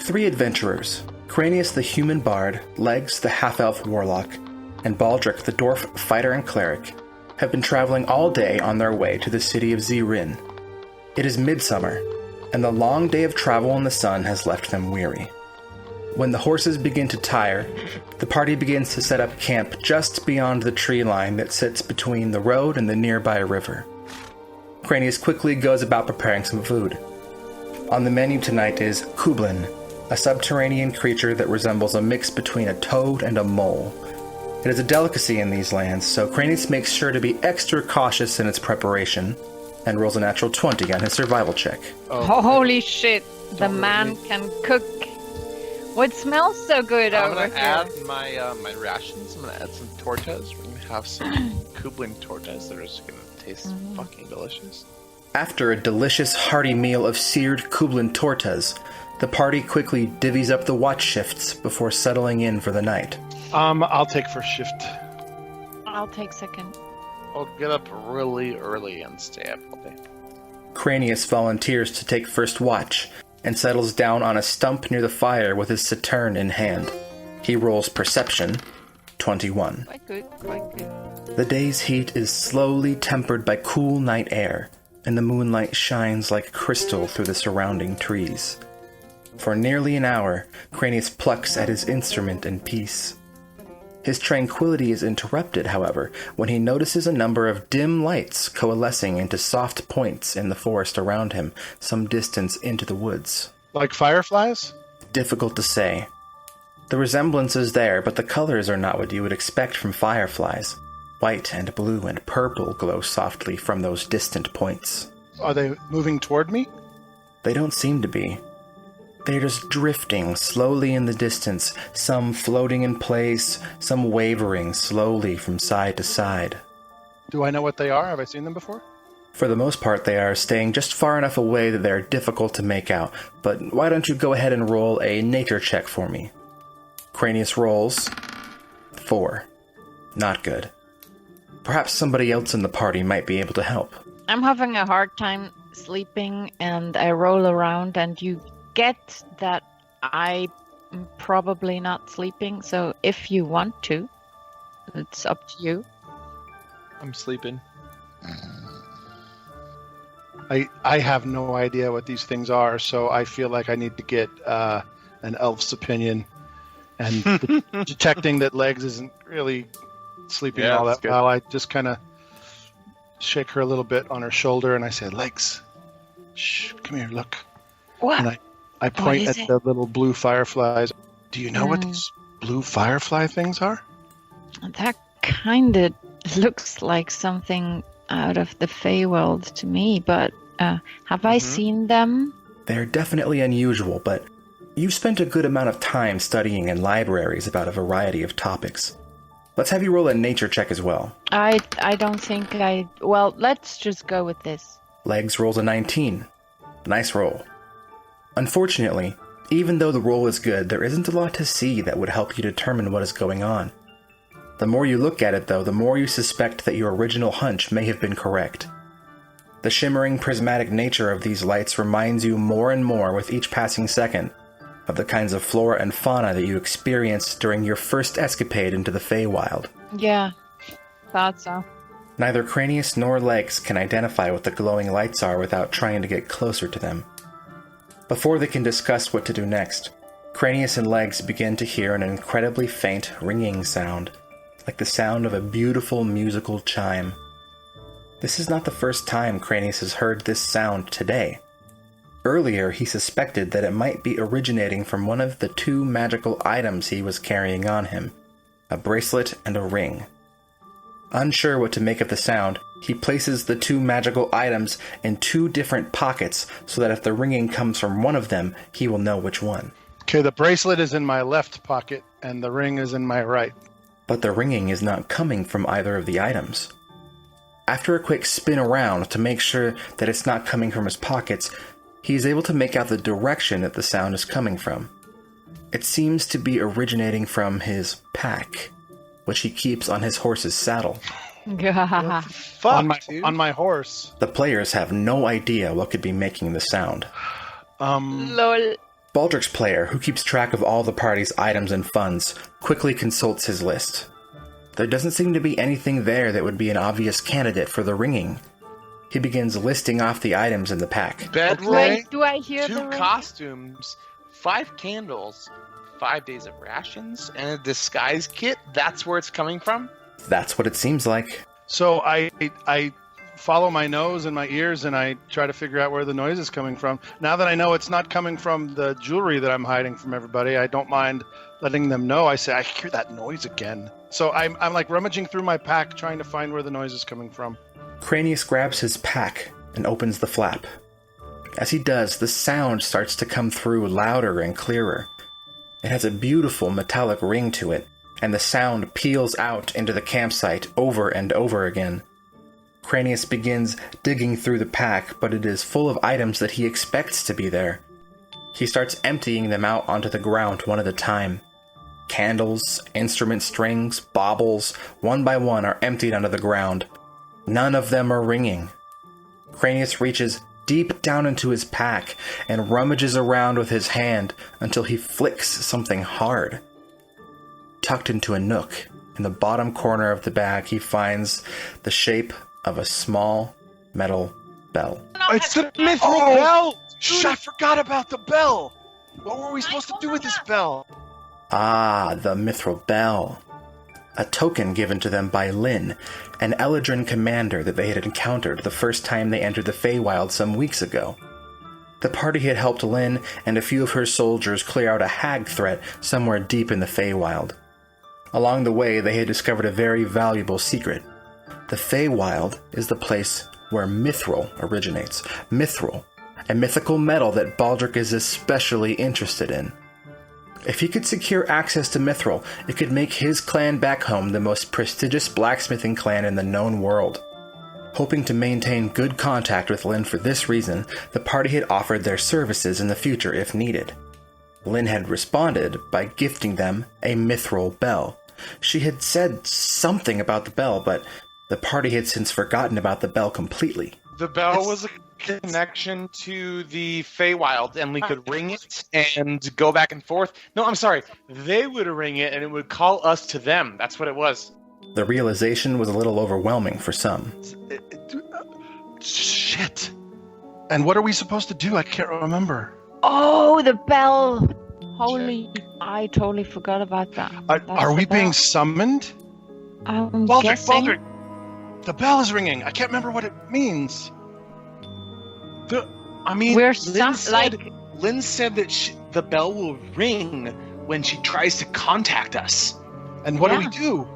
Three adventurers, Cranius the human bard, Legs the half-elf warlock, and Baldric the dwarf fighter and cleric, have been traveling all day on their way to the city of Zirin. It is Midsummer, and the long day of travel in the sun has left them weary. When the horses begin to tire, the party begins to set up camp just beyond the tree line that sits between the road and the nearby river. Cranius quickly goes about preparing some food. On the menu tonight is kublin, a subterranean creature that resembles a mix between a toad and a mole. It is a delicacy in these lands, so Cranius makes sure to be extra cautious in its preparation, and rolls a natural 20 on his survival check. Oh, holy shit, the man can cook. What smells so good over here? I'm gonna add my rations. I'm gonna add some tortas. We're gonna have some kublin tortas that are just gonna taste fucking delicious. After a delicious hearty meal of seared kublin tortas, the party quickly divvies up the watch shifts before settling in for the night. I'll take first shift. I'll take second. I'll get up really early and stay up all day. Cranius volunteers to take first watch, and settles down on a stump near the fire with his saturn in hand. He rolls perception, 21. Quite good. The day's heat is slowly tempered by cool night air, and the moonlight shines like crystal through the surrounding trees. For nearly an hour, Cranius plucks at his instrument in peace. His tranquility is interrupted, however, when he notices a number of dim lights coalescing into soft points in the forest around him, some distance into the woods. Like fireflies? Difficult to say. The resemblance is there, but the colors are not what you would expect from fireflies. White and blue and purple glow softly from those distant points. Are they moving toward me? They don't seem to be. They're just drifting slowly in the distance, some floating in place, some wavering slowly from side to side. Do I know what they are? Have I seen them before? For the most part, they are staying just far enough away that they're difficult to make out, but why don't you go ahead and roll a nature check for me? Cranius rolls 4. Not good. Perhaps somebody else in the party might be able to help. I'm having a hard time sleeping, and I roll around, and you get that I'm probably not sleeping, so if you want to, it's up to you. I'm sleeping. I have no idea what these things are, so I feel like I need to get an elf's opinion. And detecting that Legs isn't really sleeping all that well, I just kind of shake her a little bit on her shoulder, and I say, Legs, shh, come here, look. What? And I point at the little blue fireflies. Do you know what these blue firefly things are? That kind of looks like something out of the Feywild to me, but have I seen them? They're definitely unusual, but you've spent a good amount of time studying in libraries about a variety of topics. Let's have you roll a nature check as well. I don't think well, let's just go with this. Legs rolls a 19. Nice roll. Unfortunately, even though the roll is good, there isn't a lot to see that would help you determine what is going on. The more you look at it, though, the more you suspect that your original hunch may have been correct. The shimmering prismatic nature of these lights reminds you more and more with each passing second of the kinds of flora and fauna that you experienced during your first escapade into the Feywild. Yeah, thought so. Neither Cranius nor Legs can identify what the glowing lights are without trying to get closer to them. Before they can discuss what to do next, Cranius and Legs begin to hear an incredibly faint ringing sound, like the sound of a beautiful musical chime. This is not the first time Cranius has heard this sound today. Earlier, he suspected that it might be originating from one of the two magical items he was carrying on him, a bracelet and a ring. Unsure what to make of the sound, he places the two magical items in two different pockets so that if the ringing comes from one of them, he will know which one. Okay, the bracelet is in my left pocket, and the ring is in my right. But the ringing is not coming from either of the items. After a quick spin around to make sure that it's not coming from his pockets, he is able to make out the direction that the sound is coming from. It seems to be originating from his pack, which he keeps on his horse's saddle. Fuck, on my horse. The players have no idea what could be making the sound. Lol. Baldric's player, who keeps track of all the party's items and funds, quickly consults his list. There doesn't seem to be anything there that would be an obvious candidate for the ringing. He begins listing off the items in the pack. Bedroll, Do I hear the 2 ring? costumes, 5 candles, 5 days of rations, and a disguise kit. That's where it's coming from? That's what it seems like. So I follow my nose and my ears, and I try to figure out where the noise is coming from. Now that I know it's not coming from the jewelry that I'm hiding from everybody, I don't mind letting them know. I say, I hear that noise again. So I'm like rummaging through my pack, trying to find where the noise is coming from. Cranius grabs his pack and opens the flap. As he does, the sound starts to come through louder and clearer. It has a beautiful metallic ring to it, and the sound peals out into the campsite over and over again. Cranius begins digging through the pack, but it is full of items that he expects to be there. He starts emptying them out onto the ground one at a time. Candles, instrument strings, baubles, one by one are emptied onto the ground. None of them are ringing. Cranius reaches deep down into his pack and rummages around with his hand until he flicks something hard. Tucked into a nook in the bottom corner of the bag, he finds the shape of a small metal bell. It's the mithril bell! Shh, I forgot about the bell! What were we supposed to do with this bell? Ah, the mithril bell. A token given to them by Lyn, an eladrin commander that they had encountered the first time they entered the Feywild some weeks ago. The party had helped Lyn and a few of her soldiers clear out a hag threat somewhere deep in the Feywild. Along the way, they had discovered a very valuable secret. The Feywild is the place where mithril originates. Mithril, a mythical metal that Baldric is especially interested in. If he could secure access to mithril, it could make his clan back home the most prestigious blacksmithing clan in the known world. Hoping to maintain good contact with Lyn for this reason, the party had offered their services in the future if needed. Lyn had responded by gifting them a mithril bell. She had said something about the bell, but the party had since forgotten about the bell completely. The bell was a connection to the Feywild, and we could ring it and go back and forth. No, I'm sorry. They would ring it, and it would call us to them. That's what it was. The realization was a little overwhelming for some. Shit. And what are we supposed to do? I can't remember. Oh, the bell! Holy, I totally forgot about that. Are we being summoned? I'm Baldric, guessing. Baldric! The bell is ringing. I can't remember what it means. We're Lyn said that the bell will ring when she tries to contact us. And what do we do?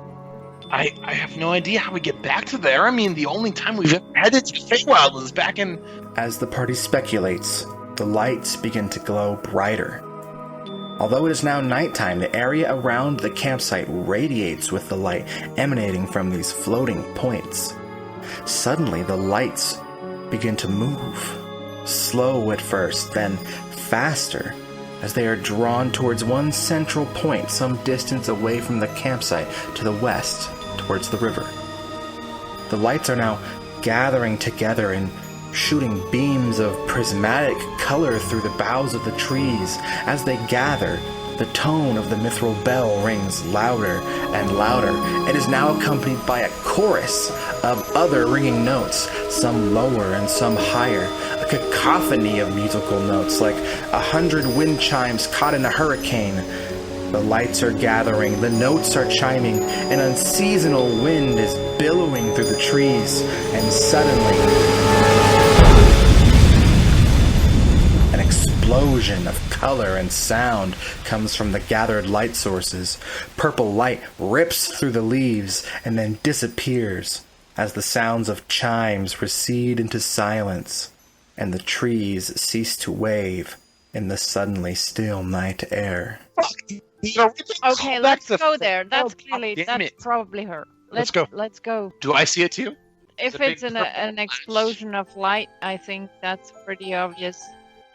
I have no idea how we get back to there. I mean, the only time we've ever headed to Feywild was back in... As the party speculates, the lights begin to glow brighter. Although it is now nighttime, the area around the campsite radiates with the light emanating from these floating points. Suddenly, the lights begin to move. Slow at first, then faster, as they are drawn towards one central point some distance away from the campsite to the west, towards the river. The lights are now gathering together and shooting beams of prismatic color through the boughs of the trees. As they gather, the tone of the mithril bell rings louder and louder. It is now accompanied by a chorus of other ringing notes, some lower and some higher, a cacophony of musical notes like 100 wind chimes caught in a hurricane. The lights are gathering, the notes are chiming, an unseasonal wind is billowing through the trees, and suddenly an explosion of color and sound comes from the gathered light sources. Purple light rips through the leaves and then disappears as the sounds of chimes recede into silence and the trees cease to wave in the suddenly still night air. Okay, let's go there. That's probably her. Let's go. Let's go. Do I see it too? If it's an explosion of light, I think that's pretty obvious.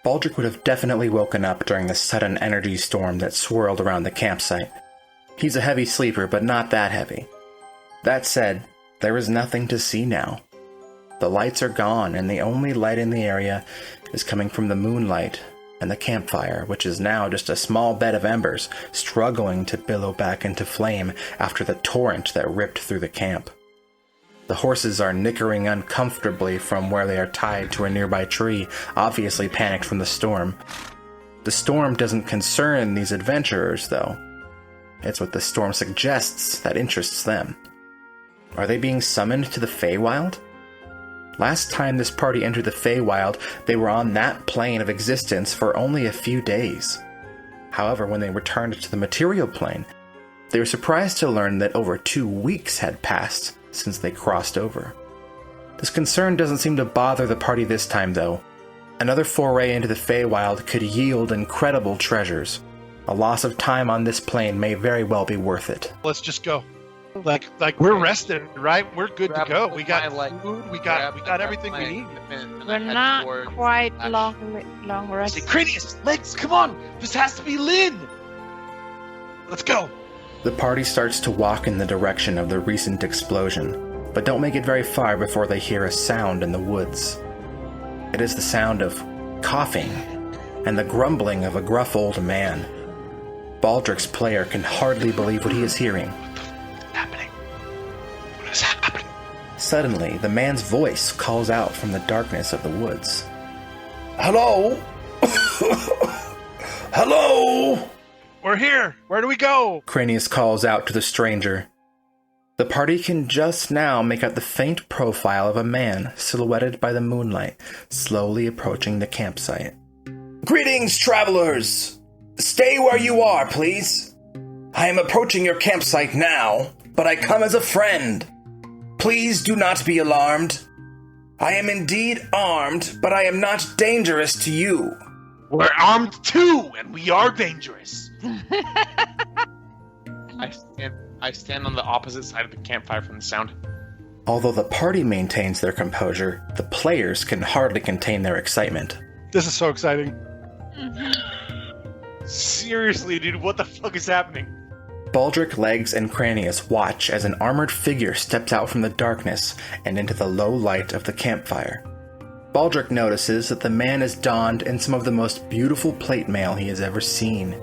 Baldric would have definitely woken up during the sudden energy storm that swirled around the campsite. He's a heavy sleeper, but not that heavy. That said, there is nothing to see now. The lights are gone, and the only light in the area is coming from the moonlight and the campfire, which is now just a small bed of embers, struggling to billow back into flame after the torrent that ripped through the camp. The horses are nickering uncomfortably from where they are tied to a nearby tree, obviously panicked from the storm. The storm doesn't concern these adventurers, though. It's what the storm suggests that interests them. Are they being summoned to the Feywild? Last time this party entered the Feywild, they were on that plane of existence for only a few days. However, when they returned to the material plane, they were surprised to learn that over 2 weeks had passed since they crossed over. This concern doesn't seem to bother the party this time, though. Another foray into the Feywild could yield incredible treasures. A loss of time on this plane may very well be worth it. Let's just go. Like we're rested, right? We're good to go. We got food. We got everything we need. We're not quite long rested. Cranius, legs, come on! This has to be Lynn! Let's go. The party starts to walk in the direction of the recent explosion, but don't make it very far before they hear a sound in the woods. It is the sound of coughing and the grumbling of a gruff old man. Baldric's player can hardly believe what he is hearing. What is happening? Suddenly, the man's voice calls out from the darkness of the woods. Hello? Hello? We're here. Where do we go? Cranius calls out to the stranger. The party can just now make out the faint profile of a man silhouetted by the moonlight, slowly approaching the campsite. Greetings, travelers! Stay where you are, please. I am approaching your campsite now, but I come as a friend. Please do not be alarmed. I am indeed armed, but I am not dangerous to you. We're armed too, and we are dangerous. I stand on the opposite side of the campfire from the sound. Although the party maintains their composure, the players can hardly contain their excitement. This is so exciting. Seriously, dude, what the fuck is happening? Baldric, Legs, and Cranius watch as an armored figure steps out from the darkness and into the low light of the campfire. Baldric notices that the man is donned in some of the most beautiful plate mail he has ever seen.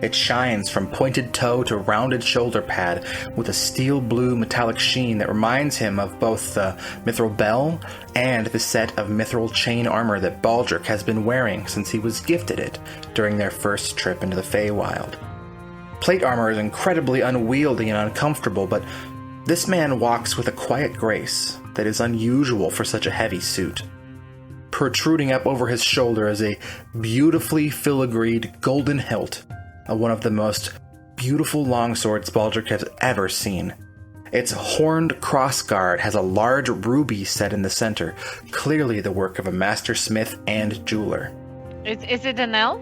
It shines from pointed toe to rounded shoulder pad with a steel blue metallic sheen that reminds him of both the mithril bell and the set of mithril chain armor that Baldric has been wearing since he was gifted it during their first trip into the Feywild. Plate armor is incredibly unwieldy and uncomfortable, but this man walks with a quiet grace that is unusual for such a heavy suit. Protruding up over his shoulder is a beautifully filigreed golden hilt of one of the most beautiful longswords Baldric has ever seen. Its horned crossguard has a large ruby set in the center, clearly the work of a master smith and jeweler. Is it an elf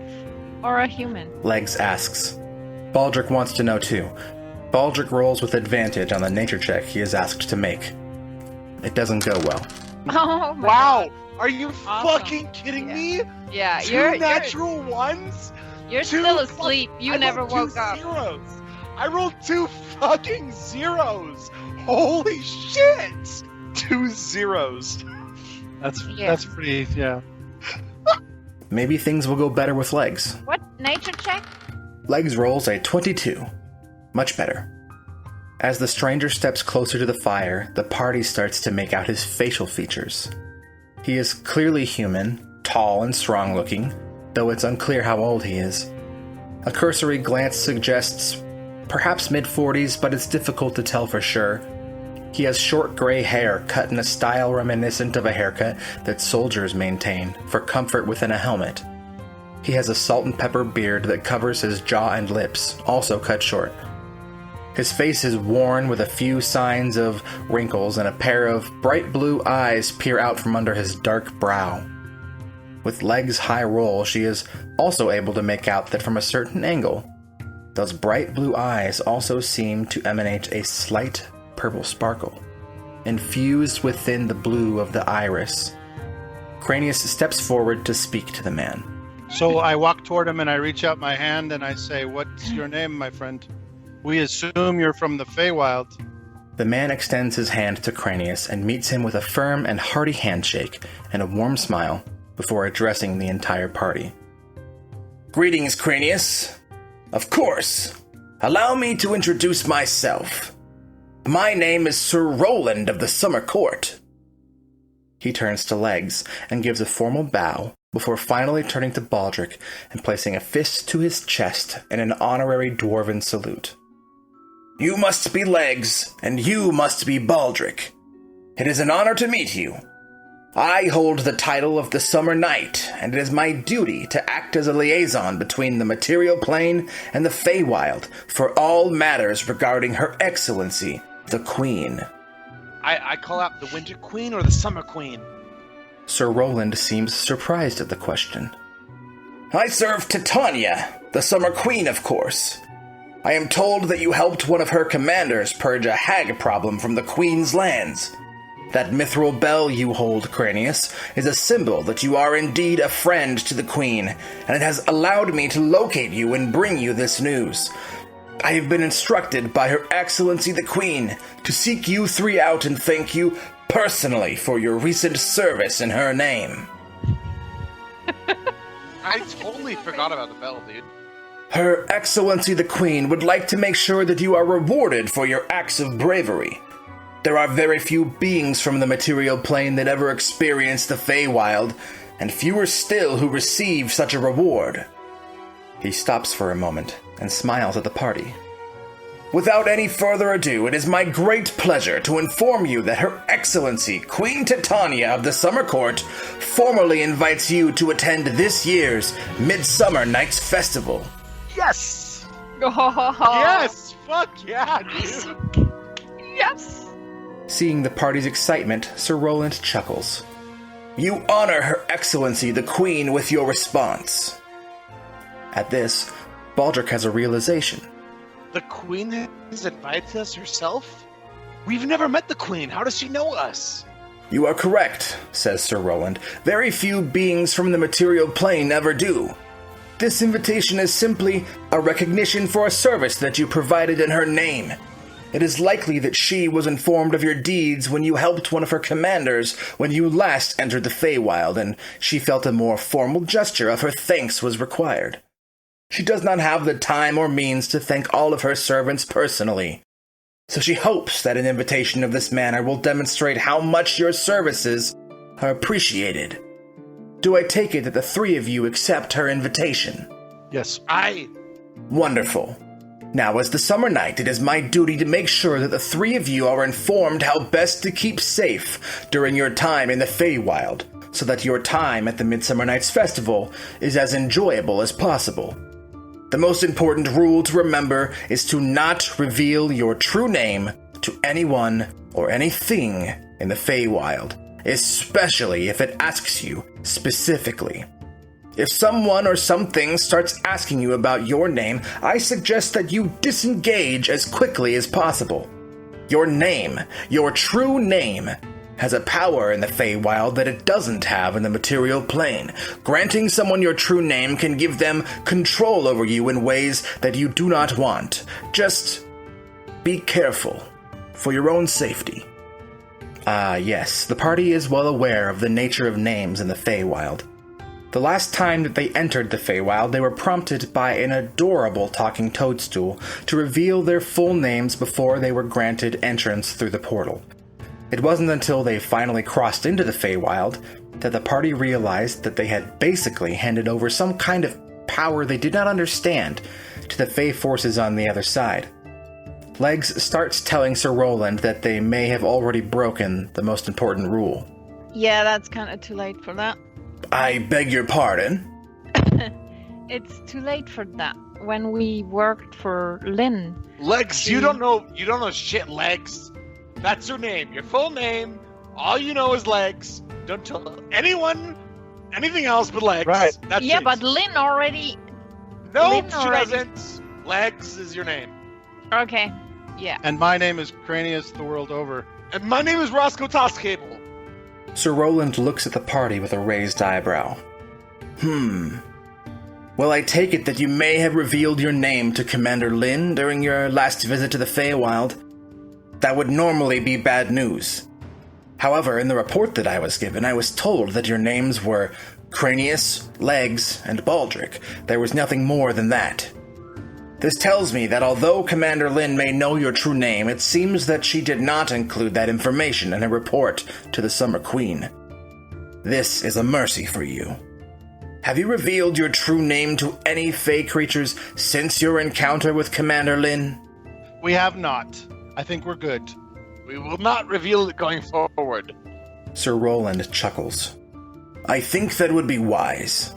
or a human? Legs asks. Baldric wants to know too. Baldric rolls with advantage on the nature check he is asked to make. It doesn't go well. Oh my Wow! God. Are you Awesome. fucking kidding me? Yeah, Two natural ones? you're Two still asleep. You I never rolled woke two up. Zeros. I rolled 2 fucking zeros. Holy shit! 2 zeros. That's pretty, yeah. Maybe things will go better with Legs. What nature check? Legs rolls a 22. Much better. As the stranger steps closer to the fire, the party starts to make out his facial features. He is clearly human, tall and strong-looking, though it's unclear how old he is. A cursory glance suggests perhaps mid-40s, but it's difficult to tell for sure. He has short gray hair cut in a style reminiscent of a haircut that soldiers maintain for comfort within a helmet. He has a salt and pepper beard that covers his jaw and lips, also cut short. His face is worn with a few signs of wrinkles, and a pair of bright blue eyes peer out from under his dark brow. With Legs' high roll, she is also able to make out that from a certain angle, those bright blue eyes also seem to emanate a slight purple sparkle, infused within the blue of the iris. Cranius steps forward to speak to the man. So I walk toward him and I reach out my hand and I say, "What's your name, my friend? We assume you're from the Feywild." The man extends his hand to Cranius and meets him with a firm and hearty handshake and a warm smile before addressing the entire party. Greetings, Cranius. Of course. Allow me to introduce myself. My name is Sir Roland of the Summer Court. He turns to Legs and gives a formal bow before finally turning to Baldric and placing a fist to his chest in an honorary dwarven salute. You must be Legs, and you must be Baldric. It is an honor to meet you. I hold the title of the Summer Knight, and it is my duty to act as a liaison between the material plane and the Feywild for all matters regarding Her Excellency, the Queen. I call out the Winter Queen or the Summer Queen. Sir Roland seems surprised at the question. I serve Titania, the Summer Queen, of course. I am told that you helped one of her commanders purge a hag problem from the Queen's lands. That mithril bell you hold, Cranius, is a symbol that you are indeed a friend to the Queen, and it has allowed me to locate you and bring you this news. I have been instructed by Her Excellency the Queen to seek you three out and thank you personally for your recent service in her name. I totally forgot about the bell, dude. Her Excellency the Queen would like to make sure that you are rewarded for your acts of bravery. There are very few beings from the material plane that ever experience the Feywild, and fewer still who receive such a reward. He stops for a moment and smiles at the party. Without any further ado, it is my great pleasure to inform you that Her Excellency, Queen Titania of the Summer Court, formally invites you to attend this year's Midsummer Night's Festival. Yes! Oh, Yes! Fuck yeah, dude! yes! Seeing the party's excitement, Sir Roland chuckles. You honor Her Excellency the Queen with your response. At this, Baldric has a realization. The Queen has invited us herself? We've never met the Queen. How does she know us? You are correct, says Sir Roland. Very few beings from the material plane ever do. This invitation is simply a recognition for a service that you provided in her name. It is likely that she was informed of your deeds when you helped one of her commanders when you last entered the Feywild, and she felt a more formal gesture of her thanks was required. She does not have the time or means to thank all of her servants personally, so she hopes that an invitation of this manner will demonstrate how much your services are appreciated. Do I take it that the three of you accept her invitation? Yes. Wonderful. Now, as the Summer Knight, it is my duty to make sure that the three of you are informed how best to keep safe during your time in the Feywild, so that your time at the Midsummer Night's Festival is as enjoyable as possible. The most important rule to remember is to not reveal your true name to anyone or anything in the Feywild, especially if it asks you specifically. If someone or something starts asking you about your name, I suggest that you disengage as quickly as possible. Your name, your true name, has a power in the Feywild that it doesn't have in the material plane. Granting someone your true name can give them control over you in ways that you do not want. Just be careful, for your own safety. Yes, the party is well aware of the nature of names in the Feywild. The last time that they entered the Feywild, they were prompted by an adorable talking toadstool to reveal their full names before they were granted entrance through the portal. It wasn't until they finally crossed into the Feywild that the party realized that they had basically handed over some kind of power they did not understand to the Fey forces on the other side. Legs starts telling Sir Roland that they may have already broken the most important rule. Yeah, that's kind of too late for that. I beg your pardon? It's too late for that. When we worked for Lynn... Legs, you don't know shit, Legs. That's her name, your full name. All you know is Legs. Don't tell anyone anything else but Legs. Right. That's Yeah, it. but Lynn already... No, Lynn she already- doesn't. Legs is your name. Okay, yeah. And my name is Cranius the world over. And my name is Roscoe Tosscable. Sir Roland looks at the party with a raised eyebrow. Well, I take it that you may have revealed your name to Commander Lin during your last visit to the Feywild. That would normally be bad news. However, in the report that I was given, I was told that your names were Cranius, Legs, and Baldric. There was nothing more than that. This tells me that although Commander Lynn may know your true name, it seems that she did not include that information in her report to the Summer Queen. This is a mercy for you. Have you revealed your true name to any Fey creatures since your encounter with Commander Lynn? We have not. I think we're good. We will not reveal it going forward. Sir Roland chuckles. I think that would be wise.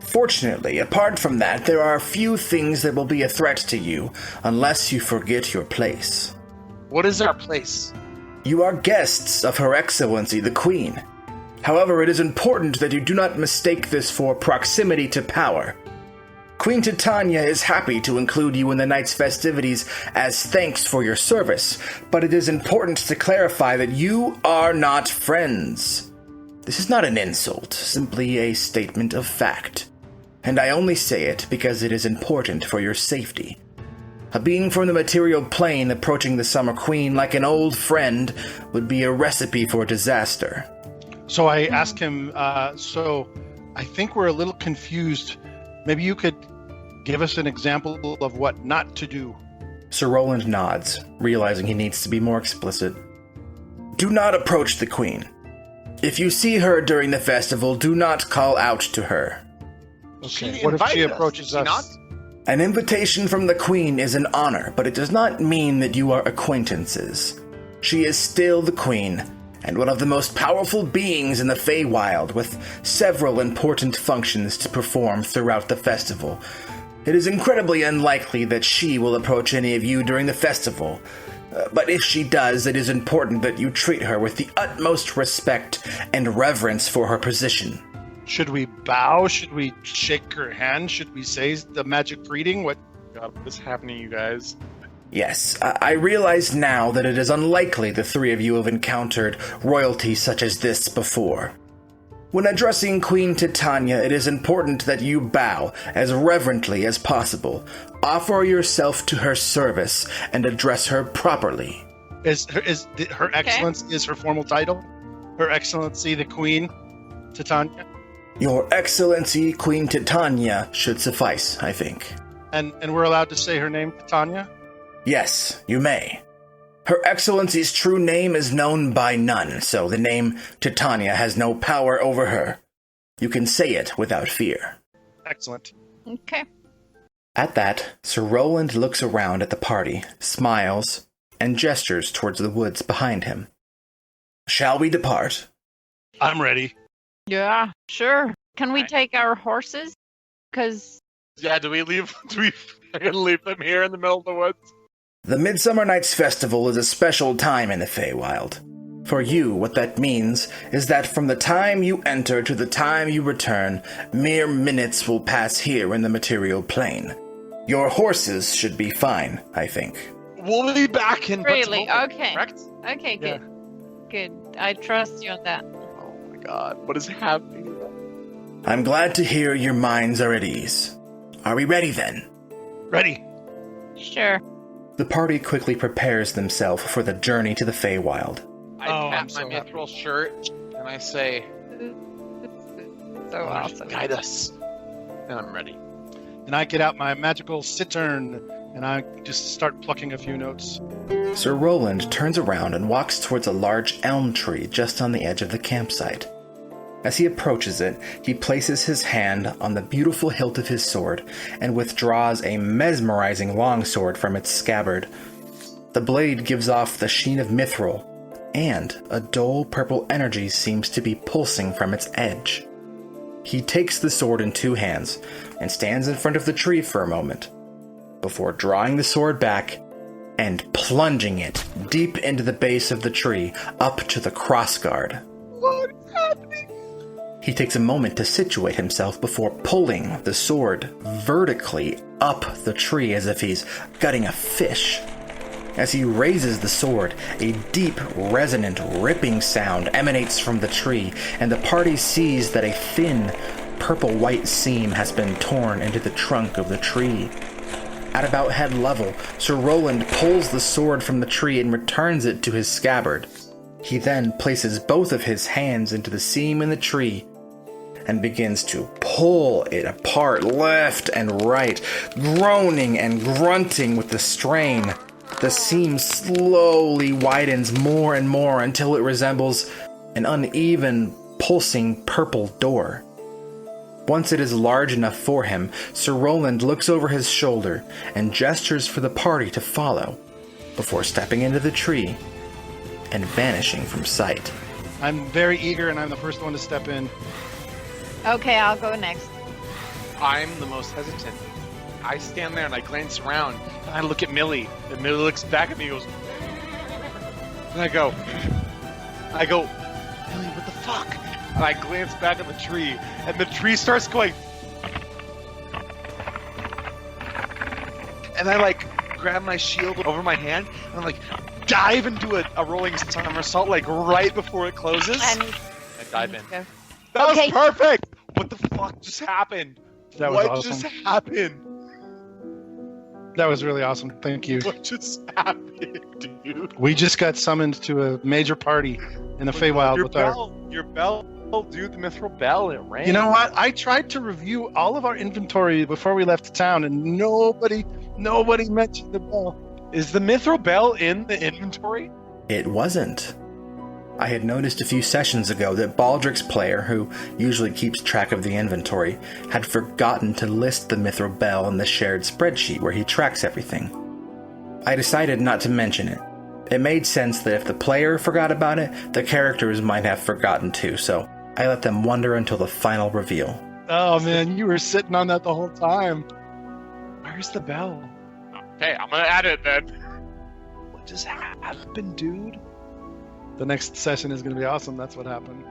Fortunately, apart from that, there are few things that will be a threat to you unless you forget your place. What is our place? You are guests of Her Excellency the Queen. However, it is important that you do not mistake this for proximity to power. Queen Titania is happy to include you in the night's festivities as thanks for your service, but it is important to clarify that you are not friends. This is not an insult, simply a statement of fact. And I only say it because it is important for your safety. A being from the material plane approaching the Summer Queen like an old friend would be a recipe for disaster. So I asked him, so I think we're a little confused. Maybe you could give us an example of what not to do. Sir Roland nods, realizing he needs to be more explicit. Do not approach the Queen. If you see her during the festival, do not call out to her. Okay. What if she approaches us? An invitation from the Queen is an honor, but it does not mean that you are acquaintances. She is still the Queen, and one of the most powerful beings in the Feywild, with several important functions to perform throughout the festival. It is incredibly unlikely that she will approach any of you during the festival, but if she does, it is important that you treat her with the utmost respect and reverence for her position. Should we bow? Should we shake her hand? Should we say the magic greeting? What? God, what is happening, you guys? Yes, I realize now that it is unlikely the three of you have encountered royalty such as this before. When addressing Queen Titania, it is important that you bow as reverently as possible, offer yourself to her service, and address her properly. Is Her Excellency is her formal title? Her Excellency the Queen Titania? Your Excellency Queen Titania should suffice, I think. And we're allowed to say her name, Titania? Yes, you may. Her Excellency's true name is known by none, so the name Titania has no power over her. You can say it without fear. Excellent. Okay. At that, Sir Roland looks around at the party, smiles, and gestures towards the woods behind him. Shall we depart? I'm ready. Yeah, sure. Can we take our horses? Because... Yeah, do we fucking leave them here in the middle of the woods? The Midsummer Night's Festival is a special time in the Feywild. For you, what that means is that from the time you enter to the time you return, mere minutes will pass here in the material plane. Your horses should be fine, I think. We'll be back in... Really? Okay. Correct? Okay, good. Yeah. Good. I trust you on that. Oh my god, what is happening? I'm glad to hear your minds are at ease. Are we ready then? Ready. Sure. The party quickly prepares themselves for the journey to the Feywild. I I'm tap so my happy. mithril shirt and I say, So awesome. guide us. And I'm ready. And I get out my magical cittern, and I just start plucking a few notes. Sir Roland turns around and walks towards a large elm tree just on the edge of the campsite. As he approaches it, he places his hand on the beautiful hilt of his sword and withdraws a mesmerizing longsword from its scabbard. The blade gives off the sheen of mithril, and a dull purple energy seems to be pulsing from its edge. He takes the sword in two hands and stands in front of the tree for a moment, before drawing the sword back and plunging it deep into the base of the tree up to the crossguard. What is happening? He takes a moment to situate himself before pulling the sword vertically up the tree as if he's gutting a fish. As he raises the sword, a deep, resonant, ripping sound emanates from the tree, and the party sees that a thin, purple-white seam has been torn into the trunk of the tree. At about head level, Sir Roland pulls the sword from the tree and returns it to his scabbard. He then places both of his hands into the seam in the tree and begins to pull it apart left and right, groaning and grunting with the strain. The seam slowly widens more and more until it resembles an uneven, pulsing purple door. Once it is large enough for him, Sir Roland looks over his shoulder and gestures for the party to follow, before stepping into the tree and vanishing from sight. I'm very eager, and I'm the first one to step in. Okay, I'll go next. I'm the most hesitant. I stand there and I glance around and I look at Millie. And Millie looks back at me and goes, and I go, Millie, what the fuck? And I glance back at the tree and the tree starts going. And I grab my shield over my hand and I dive into a rolling somersault right before it closes. And I dive in. go. That Okay. was perfect! What the fuck just happened? That was what awesome. just happened? That was really awesome. Thank you. What just happened, dude? We just got summoned to a major party in the Feywild with Your bell, dude, the mithril bell, it rang. You know what? I tried to review all of our inventory before we left town, and nobody mentioned the bell. Is the mithril bell in the inventory? It wasn't. I had noticed a few sessions ago that Baldric's player, who usually keeps track of the inventory, had forgotten to list the mithril bell in the shared spreadsheet where he tracks everything. I decided not to mention it. It made sense that if the player forgot about it, the characters might have forgotten too, so I let them wonder until the final reveal. Oh man, you were sitting on that the whole time. Where's the bell? Okay, I'm gonna add it then. What just happened, dude? The next session is going to be awesome. That's what happened.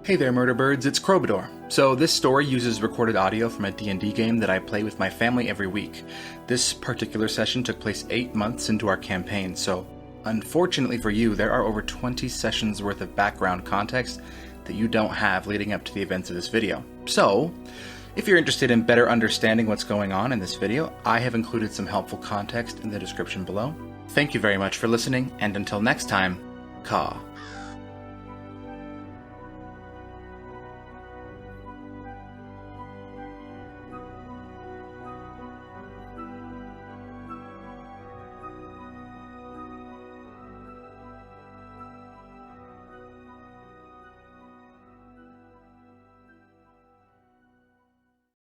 Hey there, murder birds, it's Crobador. So this story uses recorded audio from a D&D game that I play with my family every week. This particular session took place 8 months into our campaign, so unfortunately for you, there are over 20 sessions worth of background context that you don't have leading up to the events of this video. So, if you're interested in better understanding what's going on in this video, I have included some helpful context in the description below. Thank you very much for listening, and until next time, Ka.